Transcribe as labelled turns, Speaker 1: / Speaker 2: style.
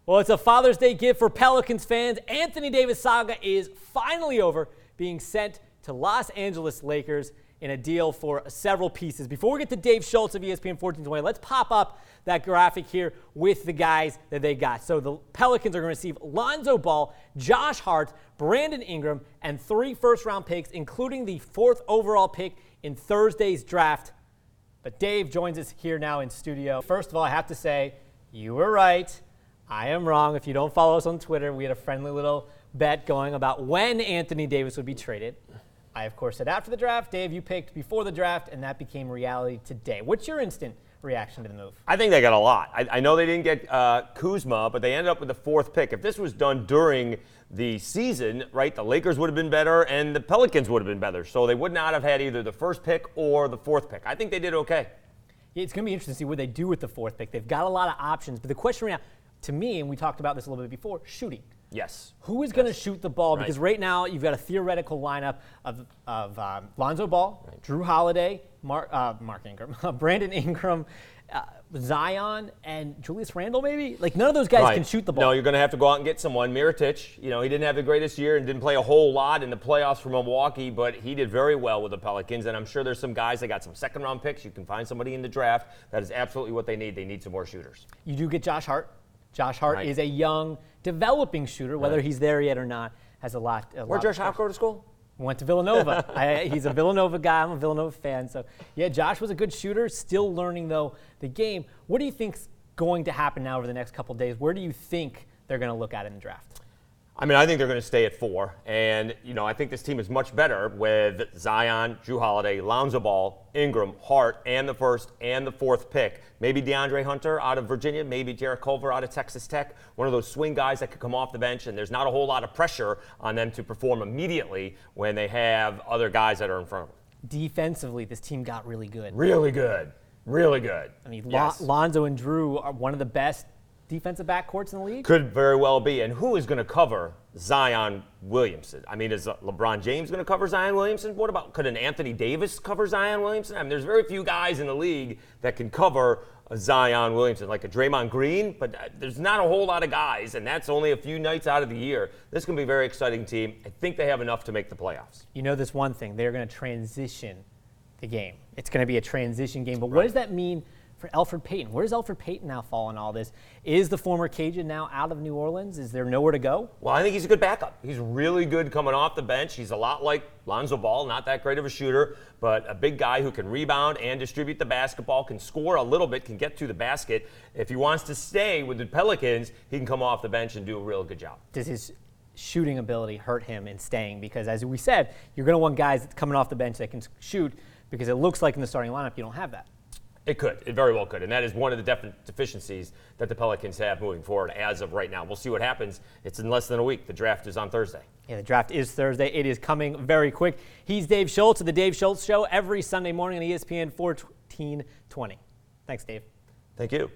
Speaker 1: Well, it's a Father's Day gift for Pelicans fans. Anthony Davis saga is finally over, being sent to Los Angeles Lakers in a deal for several pieces. Before we get to Dave Schultz of ESPN 1420, let's pop up that graphic here with the guys that they got. So the Pelicans are going to receive Lonzo Ball, Josh Hart, Brandon Ingram, and 3 first-round picks, including the 4th overall pick in Thursday's draft. But Dave joins us here now in studio. First of all, I have to say, you were right. I am wrong. If you don't follow us on Twitter, we had a friendly little bet going about when Anthony Davis would be traded. I, of course, said after the draft. Dave, you picked before the draft, and that became reality today. What's your instant reaction to the move?
Speaker 2: I think they got a lot. I know they didn't get Kuzma, but they ended up with the 4th pick. If this was done during the season, right, the Lakers would have been better and the Pelicans would have been better. So they would not have had either the 1st pick or the 4th pick. I think they did okay.
Speaker 1: Yeah, it's going to be interesting to see what they do with the 4th pick. They've got a lot of options, but the question right now, to me, and we talked about this a little bit before, shooting.
Speaker 2: Yes.
Speaker 1: Who is going to shoot the ball? Because right now you've got a theoretical lineup of Lonzo Ball, Drew Holiday, Mark Ingram, Brandon Ingram, Zion, and Julius Randle maybe? Like none of those guys can shoot the ball.
Speaker 2: No, you're going to have to go out and get someone. Mirotic, he didn't have the greatest year and didn't play a whole lot in the playoffs for Milwaukee, but he did very well with the Pelicans, and I'm sure there's some guys that got some second-round picks. You can find somebody in the draft. That is absolutely what they need. They need some more shooters.
Speaker 1: You do get Josh Hart. Josh Hart is a young, developing shooter. Whether he's there yet or not has a lot.
Speaker 2: Where'd Josh Hart go to school?
Speaker 1: Went to Villanova. He's a Villanova guy. I'm a Villanova fan. So, yeah, Josh was a good shooter. Still learning, though, the game. What do you think's going to happen now over the next couple of days? Where do you think they're going to look at in the draft?
Speaker 2: I think they're going to stay at 4. And, I think this team is much better with Zion, Drew Holiday, Lonzo Ball, Ingram, Hart, and the 1st and the 4th pick. Maybe DeAndre Hunter out of Virginia, maybe Jarrett Culver out of Texas Tech. One of those swing guys that could come off the bench, and there's not a whole lot of pressure on them to perform immediately when they have other guys that are in front of them.
Speaker 1: Defensively, this team got really good.
Speaker 2: Really good. Really good.
Speaker 1: Lonzo and Drew are one of the best defensive backcourts in the league?
Speaker 2: Could very well be. And who is going to cover Zion Williamson? Is LeBron James going to cover Zion Williamson? What about, could an Anthony Davis cover Zion Williamson? There's very few guys in the league that can cover Zion Williamson, like a Draymond Green, but there's not a whole lot of guys, and that's only a few nights out of the year. This is going to be a very exciting team. I think they have enough to make the playoffs. This
Speaker 1: one thing, they're going to transition the game. It's going to be a transition game, but what does that mean for Elfrid Payton? Where does Elfrid Payton now fall in all this? Is the former Cajun now out of New Orleans? Is there nowhere to go?
Speaker 2: Well, I think he's a good backup. He's really good coming off the bench. He's a lot like Lonzo Ball, not that great of a shooter, but a big guy who can rebound and distribute the basketball, can score a little bit, can get to the basket. If he wants to stay with the Pelicans, he can come off the bench and do a real good job.
Speaker 1: Does his shooting ability hurt him in staying? Because as we said, you're going to want guys coming off the bench that can shoot, because it looks like in the starting lineup you don't have that.
Speaker 2: It could. It very well could. And that is one of the definite deficiencies that the Pelicans have moving forward as of right now. We'll see what happens. It's in less than a week. The draft is on Thursday.
Speaker 1: Yeah, the draft is Thursday. It is coming very quick. He's Dave Schultz of The Dave Schultz Show every Sunday morning on ESPN 1420. Thanks, Dave.
Speaker 2: Thank you.